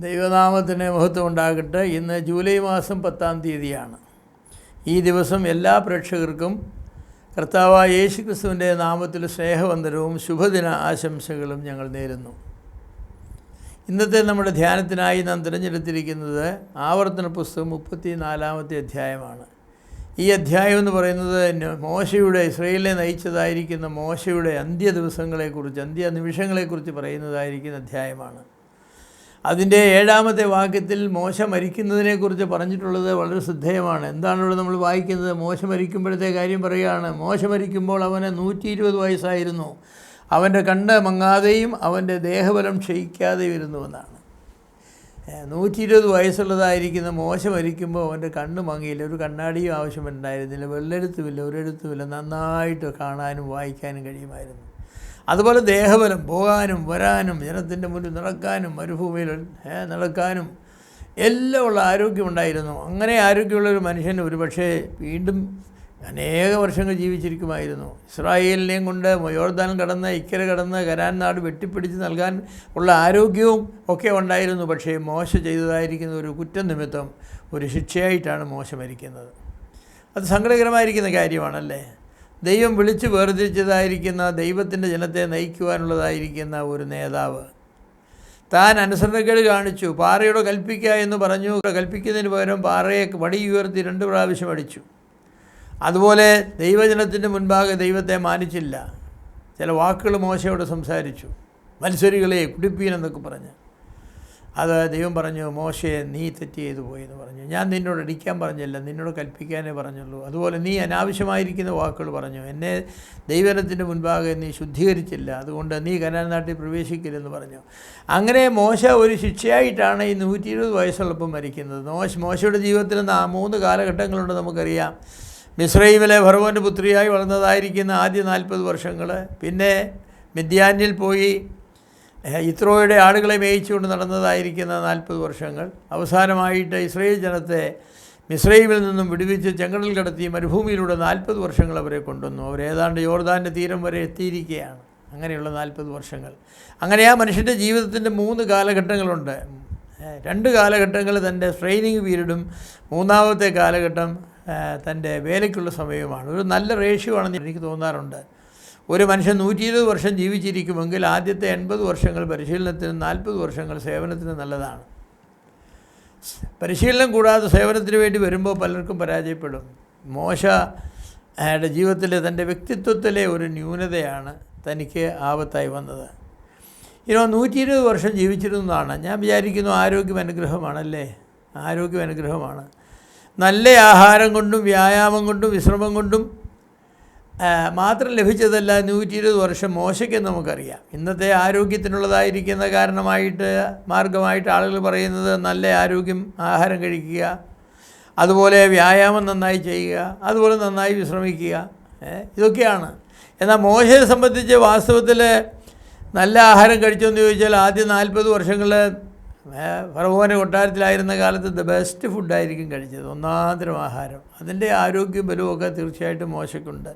ദൈവനാമത്തിന് മഹത്വം ഉണ്ടാകട്ടെ. ഇന്ന് ജൂലൈ മാസം 10-ാം തീയതിയാണ്. ഈ ദിവസം എല്ലാ പ്രേക്ഷകർക്കും കർത്താവായ യേശുക്രിസ്തുവിൻ്റെ നാമത്തിൽ സ്നേഹവന്ദനവും ശുഭദിന ആശംസകളും ഞങ്ങൾ നേരുന്നു. ഇന്നത്തെ നമ്മുടെ ധ്യാനത്തിനായി നാം തിരഞ്ഞെടുത്തിരിക്കുന്നത് ആവർത്തന പുസ്തകം 34-ാമത്തെ അധ്യായമാണ്. ഈ അധ്യായം എന്ന് പറയുന്നത് മോശയുടെ ഇസ്രായേലിനെ നയിച്ചതായിരിക്കുന്ന മോശയുടെ അന്ത്യനിമിഷങ്ങളെക്കുറിച്ച് പറയുന്നതായിരിക്കുന്ന അധ്യായമാണ്. അതിൻ്റെ 7-ാമത്തെ വാക്യത്തിൽ മോശ മരിക്കുന്നതിനെക്കുറിച്ച് പറഞ്ഞിട്ടുള്ളത് വളരെ ശ്രദ്ധേയമാണ്. എന്താണ് ഇവിടെ നമ്മൾ വായിക്കുന്നത്? മോശ മരിക്കുമ്പോഴത്തെ കാര്യം പറയുകയാണ്. മോശ മരിക്കുമ്പോൾ അവന് 120 വയസ്സായിരുന്നു. അവൻ്റെ കണ്ണ് മങ്ങാതെയും അവൻ്റെ ദേഹബലം ക്ഷയിക്കാതെയും ഇരുന്നുവെന്നാണ്. 120 വയസ്സുള്ളതായിരിക്കുന്ന മോശ മരിക്കുമ്പോൾ അവൻ്റെ കണ്ണ് മങ്ങിയില്ല. ഒരു കണ്ണാടിയും ആവശ്യമുണ്ടായിരുന്നില്ല. വെള്ളെഴുത്തുമില്ല, ഒരെഴുത്തുമില്ല. നന്നായിട്ട് കാണാനും വായിക്കാനും കഴിയുമായിരുന്നു. അതുപോലെ ദേഹബലം, പോകാനും വരാനും ജനത്തിൻ്റെ മുന്നിൽ നടക്കാനും മരുഭൂമിയിൽ നടക്കാനും എല്ലാം ഉള്ള ആരോഗ്യമുണ്ടായിരുന്നു. അങ്ങനെ ആരോഗ്യമുള്ളൊരു മനുഷ്യൻ ഒരു പക്ഷേ വീണ്ടും അനേക വർഷങ്ങൾ ജീവിച്ചിരിക്കുമായിരുന്നു. ഇസ്രായേലിനെയും കൊണ്ട് യോർദാൻ കടന്ന് ഇക്കരെ കടന്ന് കനാൻ നാട് വെട്ടിപ്പിടിച്ച് നൽകാൻ ഉള്ള ആരോഗ്യവും ഒക്കെ ഉണ്ടായിരുന്നു. പക്ഷേ മോശ ചെയ്തതായിരിക്കുന്ന ഒരു കുറ്റം നിമിത്തം ഒരു ശിക്ഷയായിട്ടാണ് മോശ മരിക്കുന്നത്. അത് സങ്കടകരമായിരിക്കുന്ന കാര്യമാണല്ലേ. ദൈവം വിളിച്ച് വേർതിരിച്ചതായിരിക്കുന്ന ദൈവത്തിൻ്റെ ജനത്തെ നയിക്കുവാനുള്ളതായിരിക്കുന്ന ഒരു നേതാവ് താൻ അനുസരണക്കേട് കാണിച്ചു. പാറയോട് കൽപ്പിക്കുക എന്ന് പറഞ്ഞു. കൽപ്പിക്കുന്നതിന് പകരം പാറയെ വടി ഉയർത്തി 2 പ്രാവശ്യം അടിച്ചു. അതുപോലെ ദൈവജനത്തിൻ്റെ മുൻപാകെ ദൈവത്തെ മാനിച്ചില്ല. ചില വാക്കുകൾ മോശയോട് സംസാരിച്ചു. മത്സരികളെ കുടിപ്പീനെന്നൊക്കെ പറഞ്ഞ് അത് ദൈവം പറഞ്ഞു, മോശയെ നീ തെറ്റ് ചെയ്തു പോയി എന്ന് പറഞ്ഞു. ഞാൻ നിന്നോട് അടിക്കാൻ പറഞ്ഞില്ല, നിന്നോട് കൽപ്പിക്കാനേ പറഞ്ഞുള്ളൂ. അതുപോലെ നീ അനാവശ്യമായിരിക്കുന്ന വാക്കുകൾ പറഞ്ഞു. എന്നെ ദൈവജനത്തിൻ്റെ മുൻപാകെ നീ ശുദ്ധീകരിച്ചില്ല, അതുകൊണ്ട് നീ കനാൻ നാട്ടിൽ പ്രവേശിക്കില്ലെന്ന് പറഞ്ഞു. അങ്ങനെ മോശ ഒരു ശിക്ഷയായിട്ടാണ് ഈ 120 വയസ്സുള്ളപ്പം മരിക്കുന്നത്. മോശയുടെ ജീവിതത്തിൽ 3 കാലഘട്ടങ്ങളുണ്ട് നമുക്കറിയാം. മിസ്രൈമിലെ ഫറവോൻ്റെ പുത്രിയായി വളർന്നതായിരിക്കുന്ന ആദ്യ 40 വർഷങ്ങൾ, പിന്നെ മിദ്യാനിൽ പോയി യിത്രോയുടെ ആടുകളെ മേയിച്ചുകൊണ്ട് നടന്നതായിരിക്കുന്ന 40 വർഷങ്ങൾ, അവസാനമായിട്ട് ഇസ്രായേൽ ജനത്തെ മിസ്രൈമിൽ നിന്നും വിടുവിച്ച് ചെങ്കടൽ കടത്തി മരുഭൂമിയിലൂടെ 40 വർഷങ്ങൾ അവരെ കൊണ്ടുവന്നു. അവരേതാണ്ട് യോർദാൻ്റെ തീരം വരെ എത്തിയിരിക്കുകയാണ്. അങ്ങനെയുള്ള 40 വർഷങ്ങൾ. അങ്ങനെ ആ മനുഷ്യൻ്റെ ജീവിതത്തിൻ്റെ 3 കാലഘട്ടങ്ങളുണ്ട്. 2 കാലഘട്ടങ്ങൾ തൻ്റെ ട്രെയിനിങ് പീരീഡും 3-ാമത്തെ കാലഘട്ടം തൻ്റെ വേലയ്ക്കുള്ള സമയവുമാണ്. ഒരു നല്ല റേഷ്യോ ആണെന്ന് എനിക്ക് തോന്നാറുണ്ട്. ഒരു മനുഷ്യൻ 120 വർഷം ജീവിച്ചിരിക്കുമെങ്കിൽ ആദ്യത്തെ 80 വർഷങ്ങൾ പരിശീലനത്തിനും 40 വർഷങ്ങൾ സേവനത്തിനും നല്ലതാണ്. പരിശീലനം കൂടാതെ സേവനത്തിന് വേണ്ടി വരുമ്പോൾ പലർക്കും പരാജയപ്പെടും. മോശയുടെ ജീവിതത്തിലെ തൻ്റെ വ്യക്തിത്വത്തിലെ ഒരു ന്യൂനതയാണ് തനിക്ക് ആപത്തായി വന്നത്. 120 വർഷം ജീവിച്ചിരുന്നതാണ്. ഞാൻ വിചാരിക്കുന്നു ആരോഗ്യം അനുഗ്രഹമാണല്ലേ. ആരോഗ്യം അനുഗ്രഹമാണ്. നല്ല ആഹാരം കൊണ്ടും വ്യായാമം കൊണ്ടും വിശ്രമം കൊണ്ടും മാത്രം ലഭിച്ചതല്ല 120 വർഷം മോശയ്ക്കെന്ന് നമുക്കറിയാം. ഇന്നത്തെ ആരോഗ്യത്തിനുള്ളതായിരിക്കുന്ന മാർഗമായിട്ട് ആളുകൾ പറയുന്നത് നല്ല ആരോഗ്യം, ആഹാരം കഴിക്കുക, അതുപോലെ വ്യായാമം നന്നായി ചെയ്യുക, അതുപോലെ നന്നായി വിശ്രമിക്കുക, ഇതൊക്കെയാണ്. എന്നാൽ മോശയെ സംബന്ധിച്ച് വാസ്തവത്തിൽ നല്ല ആഹാരം കഴിച്ചോന്ന് ചോദിച്ചാൽ ആദ്യ 40 വർഷങ്ങൾ ഫറവോൻ്റെ കൊട്ടാരത്തിലായിരുന്ന കാലത്ത് ദ ബെസ്റ്റ് ഫുഡായിരിക്കും കഴിച്ചത്, ഒന്നാന്തരം ആഹാരം. അതിൻ്റെ ആരോഗ്യ ബലവുമൊക്കെ തീർച്ചയായിട്ടും മോശക്കുണ്ട്.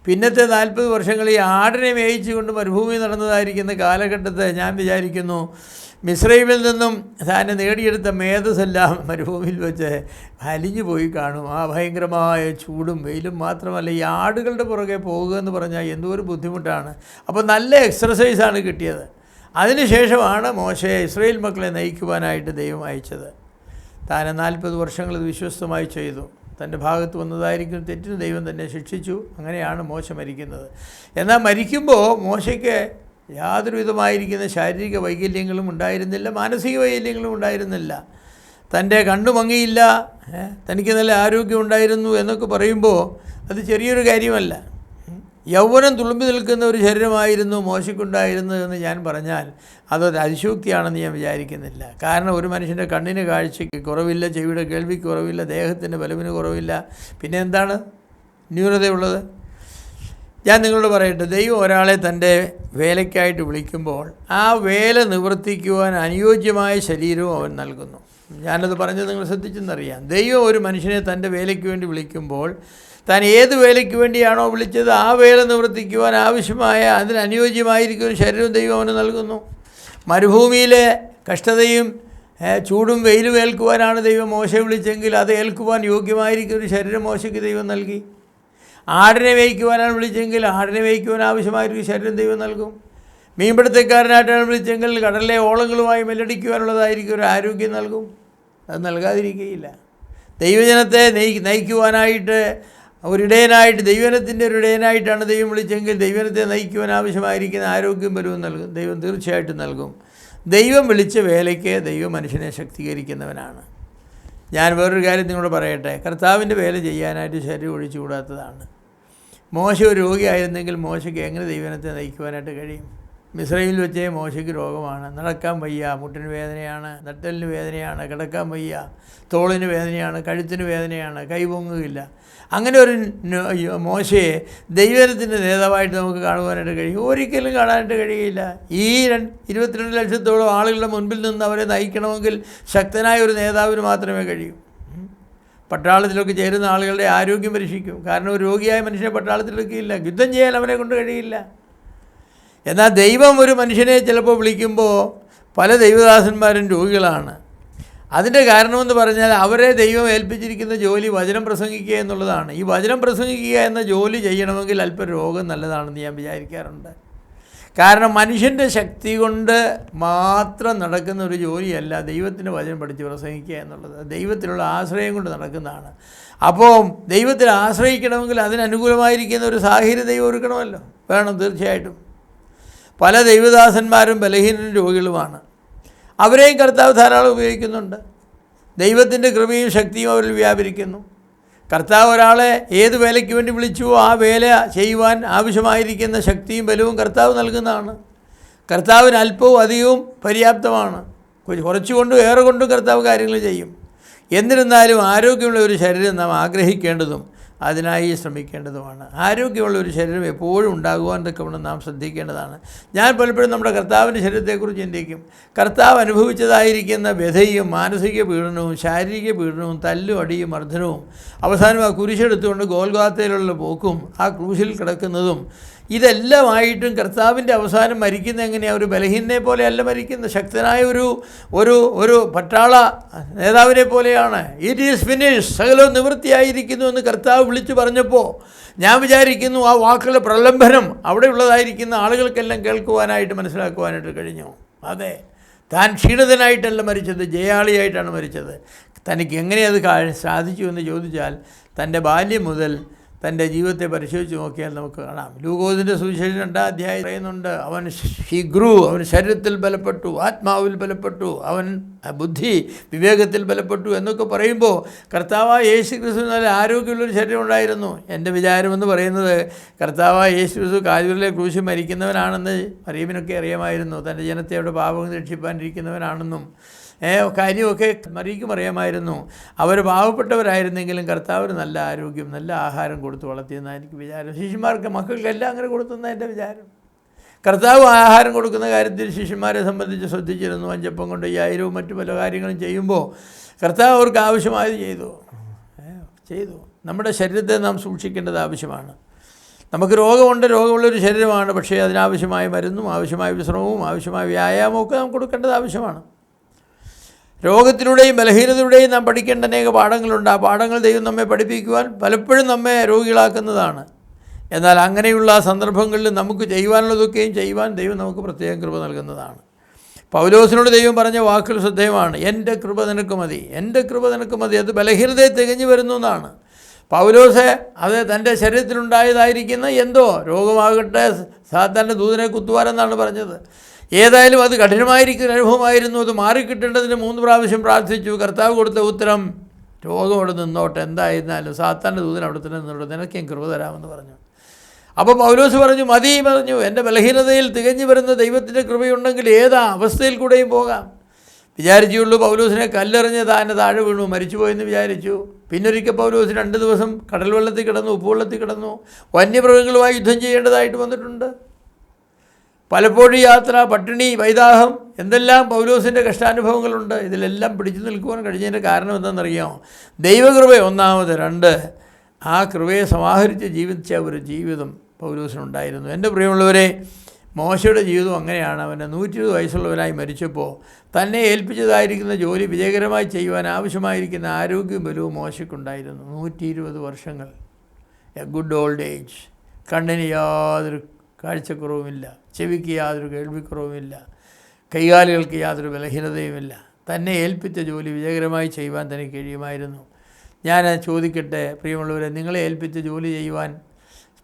പിന്നത്തെ 40 വർഷങ്ങൾ ഈ ആടിനെ മേയിച്ചുകൊണ്ട് മരുഭൂമി നടന്നതായിരിക്കുന്ന കാലഘട്ടത്തെ ഞാൻ വിചാരിക്കുന്നു മിസ്രൈമിൽ നിന്നും താൻ നേടിയെടുത്ത മേധസ്സെല്ലാം മരുഭൂമിയിൽ വെച്ച് അലിഞ്ഞു പോയി കാണും. ആ ഭയങ്കരമായ ചൂടും വെയിലും മാത്രമല്ല, ഈ ആടുകളുടെ പുറകെ പോകുക എന്ന് പറഞ്ഞാൽ എന്തോ ഒരു ബുദ്ധിമുട്ടാണ്. അപ്പോൾ നല്ല എക്സർസൈസാണ് കിട്ടിയത്. അതിനുശേഷമാണ് മോശയെ ഇസ്രായേൽ മക്കളെ നയിക്കുവാനായിട്ട് ദൈവം അയച്ചത്. താൻ 40 വർഷങ്ങൾ ഇത് വിശ്വസ്തമായി ചെയ്തു. തൻ്റെ ഭാഗത്ത് വന്നതായിരിക്കും തെറ്റിന് ദൈവം തന്നെ ശിക്ഷിച്ചു. അങ്ങനെയാണ് മോശ മരിക്കുന്നത്. എന്നാൽ മരിക്കുമ്പോൾ മോശയ്ക്ക് യാതൊരു വിധമായിരിക്കുന്ന ശാരീരിക വൈകല്യങ്ങളും ഉണ്ടായിരുന്നില്ല, മാനസിക വൈകല്യങ്ങളും ഉണ്ടായിരുന്നില്ല. തൻ്റെ കണ്ണു മങ്ങിയില്ല, തനിക്ക് നല്ല ആരോഗ്യം ഉണ്ടായിരുന്നു എന്നൊക്കെ പറയുമ്പോൾ അത് ചെറിയൊരു കാര്യമല്ല. യൗവനം തുളുമ്പി നിൽക്കുന്ന ഒരു ശരീരമായിരുന്നു മോശയ്ക്കുണ്ടായിരുന്നതെന്ന് ഞാൻ പറഞ്ഞാൽ അതൊരു അതിശോക്തിയാണെന്ന് ഞാൻ വിചാരിക്കുന്നില്ല. കാരണം ഒരു മനുഷ്യൻ്റെ കണ്ണിന് കാഴ്ചയ്ക്ക് കുറവില്ല, ചെവിയുടെ കേൾവിക്ക് കുറവില്ല, ദേഹത്തിൻ്റെ ബലവിന് കുറവില്ല, പിന്നെ എന്താണ് ന്യൂനതയുള്ളത്? ഞാൻ നിങ്ങളോട് പറയട്ടെ, ദൈവം ഒരാളെ തൻ്റെ വേലയ്ക്കായിട്ട് വിളിക്കുമ്പോൾ ആ വേല നിവർത്തിക്കുവാൻ അനുയോജ്യമായ ശരീരവും അവൻ നൽകുന്നു. ഞാനത് പറഞ്ഞത് നിങ്ങൾ ശ്രദ്ധിച്ചെന്നറിയാം. ദൈവം ഒരു മനുഷ്യനെ തൻ്റെ വേലയ്ക്ക് വേണ്ടി വിളിക്കുമ്പോൾ താൻ ഏത് വേലയ്ക്ക് വേണ്ടിയാണോ വിളിച്ചത് ആ വേല നിവർത്തിക്കുവാൻ ആവശ്യമായ അതിനനുയോജ്യമായിരിക്കും ശരീരവും ദൈവം അവന് നൽകുന്നു. മരുഭൂമിയിലെ കഷ്ടതയും ചൂടും വെയിലും ഏൽക്കുവാനാണ് ദൈവം മോശയെ വിളിച്ചെങ്കിൽ അത് ഏൽക്കുവാൻ യോഗ്യമായിരിക്കും ഒരു ശരീരം മോശയ്ക്ക് ദൈവം നൽകി. ആടിനെ മേയ്ക്കുവാനാണ് വിളിച്ചെങ്കിൽ ആടിനെ മേയ്ക്കുവാൻ ആവശ്യമായൊരു ശരീരം ദൈവം നൽകും. മീൻപിടുത്തക്കാരനായിട്ടാണ് വിളിച്ചെങ്കിൽ കടലിലെ ഓളങ്ങളുമായി മെല്ലടിക്കുവാനുള്ളതായിരിക്കും ഒരു ആരോഗ്യം നൽകും. അത് നൽകാതിരിക്കുകയില്ല. ദൈവജനത്തെ നയിക്കുവാനായിട്ട് ഒരിടയനായിട്ട്, ദൈവജനത്തിൻ്റെ ഒരു ഇടയനായിട്ടാണ് ദൈവം വിളിച്ചെങ്കിൽ ദൈവജനത്തെ നയിക്കുവാൻ ആവശ്യമായിരിക്കുന്ന ആരോഗ്യം ബലവും നൽകും. ദൈവം തീർച്ചയായിട്ടും നൽകും. ദൈവം വിളിച്ച വേലയ്ക്ക് ദൈവം മനുഷ്യനെ ശക്തീകരിക്കുന്നവനാണ്. ഞാൻ വേറൊരു കാര്യം നിങ്ങളോട് പറയട്ടെ. കർത്താവിൻ്റെ വേല ചെയ്യാനായിട്ട് ശരീരം ഒഴിച്ചുകൂടാത്തതാണ്. മോശ ഒരു രോഗിയായിരുന്നെങ്കിൽ മോശയ്ക്ക് എങ്ങനെ ദൈവജനത്തെ നയിക്കുവാനായിട്ട് കഴിയും? മിസ്രൈമിൽ വെച്ചേ മോശയ്ക്ക് രോഗമാണ്, നടക്കാൻ വയ്യ, മുട്ടിന് വേദനയാണ്, നട്ടെല്ലിന് വേദനയാണ്, കിടക്കാൻ വയ്യ, തോളിന് വേദനയാണ്, കഴുത്തിന് വേദനയാണ്, കൈപൊങ്ങുകയില്ല. അങ്ങനെ ഒരു മോശയെ ദൈവജനത്തിൻ്റെ നേതാവായിട്ട് നമുക്ക് കാണുവാനായിട്ട് കഴിയും? ഒരിക്കലും കാണാനായിട്ട് കഴിയില്ല. ഈ 22 ലക്ഷത്തോളം ആളുകളുടെ മുൻപിൽ നിന്ന് അവരെ നയിക്കണമെങ്കിൽ ശക്തനായ ഒരു നേതാവിന് മാത്രമേ കഴിയൂ. പട്ടാളത്തിലൊക്കെ ചേരുന്ന ആളുകളുടെ ആരോഗ്യം പരീക്ഷിക്കും. കാരണം ഒരു രോഗിയായ മനുഷ്യനെ പട്ടാളത്തിലെടുക്കില്ല, യുദ്ധം ചെയ്യാൻ അവനെ കൊണ്ട് കഴിയില്ല. എന്നാൽ ദൈവം ഒരു മനുഷ്യനെ ചിലപ്പോൾ വിളിക്കുമ്പോൾ പല ദൈവദാസന്മാരും രോഗികളാണ്. അതിൻ്റെ കാരണമെന്ന് പറഞ്ഞാൽ അവരെ ദൈവം ഏൽപ്പിച്ചിരിക്കുന്ന ജോലി വചനം പ്രസംഗിക്കുക എന്നുള്ളതാണ്. ഈ വചനം പ്രസംഗിക്കുക എന്ന ജോലി ചെയ്യണമെങ്കിൽ അല്പം രോഗം നല്ലതാണെന്ന് ഞാൻ വിചാരിക്കാറുണ്ട്. കാരണം മനുഷ്യൻ്റെ ശക്തി കൊണ്ട് മാത്രം നടക്കുന്ന ഒരു ജോലിയല്ല ദൈവത്തിൻ്റെ വചനം പഠിച്ച് പ്രസംഗിക്കുക എന്നുള്ളത്. ദൈവത്തിലുള്ള ആശ്രയം കൊണ്ട് നടക്കുന്നതാണ്. അപ്പോൾ ദൈവത്തിൽ ആശ്രയിക്കണമെങ്കിൽ അതിനനുകൂലമായിരിക്കുന്ന ഒരു സാഹചര്യം ദൈവം ഒരുക്കണമല്ലോ, വേണം തീർച്ചയായിട്ടും. പല ദൈവദാസന്മാരും ബലഹീനരും രോഗികളുമാണ്. അവരെയും കർത്താവ് ധാരാളം ഉപയോഗിക്കുന്നുണ്ട്. ദൈവത്തിൻ്റെ കൃപയും ശക്തിയും അവരിൽ വ്യാപരിക്കുന്നു. കർത്താവ് ഒരാളെ ഏത് വേലയ്ക്ക് വേണ്ടി വിളിച്ചുവോ ആ വേല ചെയ്യുവാൻ ആവശ്യമായിരിക്കുന്ന ശക്തിയും ബലവും കർത്താവ് നൽകുന്നതാണ്. കർത്താവിന് അല്പവും അധികവും പര്യാപ്തമാണ്. കുറച്ചുകൊണ്ടും ഏറെ കൊണ്ടും കർത്താവ് കാര്യങ്ങൾ ചെയ്യും. എന്നിരുന്നാലും ആരോഗ്യമുള്ള ഒരു ശരീരം നാം ആഗ്രഹിക്കേണ്ടതും അതിനായി ശ്രമിക്കേണ്ടതുമാണ്. ആരോഗ്യമുള്ള ഒരു ശരീരം എപ്പോഴും ഉണ്ടാകുവാൻ തക്കവണ്ണം നാം ശ്രദ്ധിക്കേണ്ടതാണ്. ഞാൻ പലപ്പോഴും നമ്മുടെ കർത്താവിൻ്റെ ശരീരത്തെക്കുറിച്ച് ചിന്തിക്കും. കർത്താവ് അനുഭവിച്ചതായിരിക്കുന്ന വ്യഥയും മാനസിക പീഡനവും ശാരീരിക പീഡനവും തല്ലും അടിയും മർദ്ദനവും അവസാനം ആ കുരിശെടുത്തുകൊണ്ട് ഗോൽഗാത്തയിലുള്ള പോക്കും ആ ക്രൂശിൽ കിടക്കുന്നതും ഇതെല്ലാമായിട്ടും കർത്താവിൻ്റെ അവസാനം മരിക്കുന്ന എങ്ങനെയാണ്? ഒരു ബലഹീനനെ പോലെയല്ല മരിക്കുന്നത്, ശക്തനായ ഒരു പട്ടാള നേതാവിനെ പോലെയാണ്. ഇറ്റ് ഈസ് ഫിനിഷ്, സകലവും നിവൃത്തിയായിരിക്കുന്നു എന്ന് കർത്താവ് വിളിച്ചു പറഞ്ഞപ്പോൾ ഞാൻ വിചാരിക്കുന്നു ആ വാക്കുകളുടെ പ്രലംബനം അവിടെയുള്ളതായിരിക്കുന്ന ആളുകൾക്കെല്ലാം കേൾക്കുവാനായിട്ട് മനസ്സിലാക്കുവാനായിട്ട് കഴിഞ്ഞു. അതെ, താൻ ക്ഷീണിതനായിട്ടല്ല മരിച്ചത്, ജയാളിയായിട്ടാണ് മരിച്ചത്. തനിക്ക് എങ്ങനെ അത് സാധിച്ചു എന്ന് ചോദിച്ചാൽ തൻ്റെ ബാല്യം മുതൽ തൻ്റെ ജീവിതത്തെ പരിശോധിച്ച് നോക്കിയാൽ നമുക്ക് കാണാം. ലൂക്കോസിൻ്റെ സുവിശേഷം 2-ാം അധ്യായം പറയുന്നുണ്ട്, അവൻ അവൻ ശരീരത്തിൽ ബലപ്പെട്ടു, ആത്മാവിൽ ബലപ്പെട്ടു, അവൻ ബുദ്ധി വിവേകത്തിൽ ബലപ്പെട്ടു എന്നൊക്കെ പറയുമ്പോൾ കർത്താവായ യേശു ക്രിസ്തു നല്ല ആരോഗ്യമുള്ളൊരു ശരീരം ഉണ്ടായിരുന്നു. എൻ്റെ വിചാരമെന്ന് പറയുന്നത് കർത്താവായ യേശു ക്രിസ്തു കാൽവരിയിലെ ക്രൂശിൽ മരിക്കുന്നവനാണെന്ന് മറിയമിനൊക്കെ അറിയാമായിരുന്നു. തൻ്റെ ജനത്തെ അവിടെ പാപങ്ങൾ രക്ഷിപ്പാനിരിക്കുന്നവനാണെന്നും കാര്യമൊക്കെ മറിയയ്ക്കും അറിയാമായിരുന്നു. അവർ പാവപ്പെട്ടവരായിരുന്നെങ്കിലും കർത്താവിന് നല്ല ആരോഗ്യം, നല്ല ആഹാരം കൊടുത്ത് വളർത്തിയെന്നാണ് എനിക്ക് വിചാരം. ശിഷ്യന്മാർക്ക് മക്കൾക്കെല്ലാം അങ്ങനെ കൊടുത്തെന്നാണ് എൻ്റെ വിചാരം. കർത്താവ് ആഹാരം കൊടുക്കുന്ന കാര്യത്തിൽ ശിഷ്യന്മാരെ സംബന്ധിച്ച് ശ്രദ്ധിച്ചിരുന്നു. 5 അപ്പം കൊണ്ട് 5000 മറ്റു പല കാര്യങ്ങളും ചെയ്യുമ്പോൾ കർത്താവ് അവർക്ക് ആവശ്യമായത് ചെയ്തു. നമ്മുടെ ശരീരത്തെ നാം സൂക്ഷിക്കേണ്ടത് ആവശ്യമാണ്. നമുക്ക് രോഗമുണ്ട്, രോഗമുള്ളൊരു ശരീരമാണ്. പക്ഷേ അതിനാവശ്യമായ മരുന്നും ആവശ്യമായ വിശ്രമവും ആവശ്യമായ വ്യായാമവും ഒക്കെ നാം കൊടുക്കേണ്ടത് ആവശ്യമാണ്. രോഗത്തിലൂടെയും ബലഹീനതയുടെയും നാം പഠിക്കേണ്ട അനേക പാഠങ്ങളുണ്ട്. ആ പാഠങ്ങൾ ദൈവം നമ്മെ പഠിപ്പിക്കുവാൻ പലപ്പോഴും നമ്മെ രോഗികളാക്കുന്നതാണ്. എന്നാൽ അങ്ങനെയുള്ള സന്ദർഭങ്ങളിൽ നമുക്ക് ചെയ്യുവാനുള്ളതൊക്കെയും ചെയ്യുവാൻ ദൈവം നമുക്ക് പ്രത്യേകം കൃപ നൽകുന്നതാണ്. പൗലോസിനോട് ദൈവം പറഞ്ഞ വാക്കുകൾ ശ്രദ്ധേയമാണ്. എൻ്റെ കൃപ നിനക്ക് മതി, എൻ്റെ കൃപ നിനക്ക് മതി. അത് ബലഹീനതയെ തികഞ്ഞു വരുന്നു എന്നാണ്. പൗലോസ് അത് തൻ്റെ ശരീരത്തിലുണ്ടായതായിരിക്കുന്ന എന്തോ രോഗമാകട്ടെ സാത്താൻ്റെ ദൂതനെ കുത്തുവാനെന്നാണ് പറഞ്ഞത്. ഏതായാലും അത് കഠിനമായിരിക്കുന്ന അനുഭവമായിരുന്നു. അത് മാറിക്കിട്ടേണ്ടതിന് 3 പ്രാവശ്യം പ്രാർത്ഥിച്ചു. കർത്താവ് കൊടുത്ത ഉത്തരം രോഗം അവിടെ നിന്നോട്ടെ, എന്തായിരുന്നാലും സാത്താൻ്റെ ദൂതൻ അവിടെ തന്നെ നിന്നോട്ടെ, നിനക്ക് ഞാൻ കൃപ തരാമെന്ന് പറഞ്ഞു. അപ്പോൾ പൗലോസ് പറഞ്ഞു, മതി പറഞ്ഞു, എൻ്റെ ബലഹീനതയിൽ തികഞ്ഞു വരുന്ന ദൈവത്തിൻ്റെ കൃപയുണ്ടെങ്കിൽ ഏതാ അവസ്ഥയിൽ കൂടെയും പോകാം. വിചാരിച്ചുള്ളൂ പൗലോസിനെ കല്ലെറിഞ്ഞ് താഴെ വീണു, മരിച്ചുപോയെന്ന് വിചാരിച്ചു. പിന്നൊരിക്കൽ പൗലോസ് 2 ദിവസം കടൽ വെള്ളത്തിൽ കിടന്നു, ഉപ്പുവെള്ളത്തിൽ കിടന്നു. വന്യമൃഗങ്ങളുമായി യുദ്ധം ചെയ്യേണ്ടതായിട്ട് വന്നിട്ടുണ്ട്. പലപ്പോഴും യാത്ര, പട്ടിണി, വൈദാഹം, എന്തെല്ലാം പൗലോസിൻ്റെ കഷ്ടാനുഭവങ്ങളുണ്ട്. ഇതിലെല്ലാം പിടിച്ചു നിൽക്കുവാൻ കഴിഞ്ഞതിൻ്റെ കാരണം എന്താണെന്നറിയാമോ? ദൈവകൃപ ഒന്നാമത്, 2 ആ കൃപയെ സമാഹരിച്ച് ജീവിച്ച ഒരു ജീവിതം പൗലോസിനുണ്ടായിരുന്നു. എൻ്റെ പ്രിയമുള്ളവരെ, മോശയുടെ ജീവിതം അങ്ങനെയാണ്. അവന് 120 വയസ്സുള്ളവനായി മരിച്ചപ്പോൾ തന്നെ ഏൽപ്പിച്ചതായിരിക്കുന്ന ജോലി വിജയകരമായി ചെയ്യുവാൻ ആവശ്യമായിരിക്കുന്ന ആരോഗ്യവും ബലവും മോശയ്ക്കുണ്ടായിരുന്നു. 120 വർഷങ്ങൾ, എ ഗുഡ് ഓൾഡ് ഏജ്. കണ്ണിന് യാതൊരു കാഴ്ചക്കുറവുമില്ല, ചെവിക്ക് യാതൊരു കേൾവിക്കുറവുമില്ല, കൈകാലുകൾക്ക് യാതൊരു ബലഹീനതയുമില്ല. തന്നെ ഏൽപ്പിച്ച ജോലി വിജയകരമായി ചെയ്യുവാൻ തനിക്ക് കഴിയുമായിരുന്നു. ഞാൻ ചോദിക്കട്ടെ പ്രിയമുള്ളവരെ, നിങ്ങളെ ഏൽപ്പിച്ച ജോലി ചെയ്യുവാൻ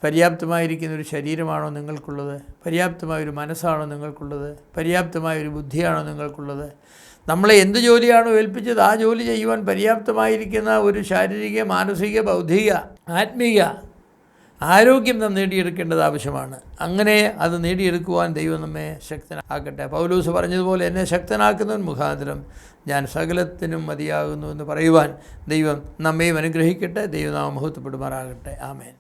പര്യാപ്തമായിരിക്കുന്നൊരു ശരീരമാണോ നിങ്ങൾക്കുള്ളത്? പര്യാപ്തമായൊരു മനസ്സാണോ നിങ്ങൾക്കുള്ളത്? പര്യാപ്തമായൊരു ബുദ്ധിയാണോ നിങ്ങൾക്കുള്ളത്? നമ്മളെ എന്ത് ജോലിയാണോ ഏൽപ്പിച്ചത് ആ ജോലി ചെയ്യുവാൻ പര്യാപ്തമായിരിക്കുന്ന ഒരു ശാരീരിക, മാനസിക, ബൗദ്ധിക, ആത്മീയ ആരോഗ്യം നാം നേടിയെടുക്കേണ്ടത് ആവശ്യമാണ്. അങ്ങനെ അത് നേടിയെടുക്കുവാൻ ദൈവം നമ്മെ ശക്തനാക്കട്ടെ. പൗലോസ് പറഞ്ഞതുപോലെ, എന്നെ ശക്തനാക്കുന്നവൻ മുഖാന്തരം ഞാൻ സകലത്തിനും മതിയാകുന്നു എന്ന് പറയുവാൻ ദൈവം നമ്മയും അനുഗ്രഹിക്കട്ടെ. ദൈവനാമം മഹത്വപ്പെടുമാറാകട്ടെ. ആമേൻ.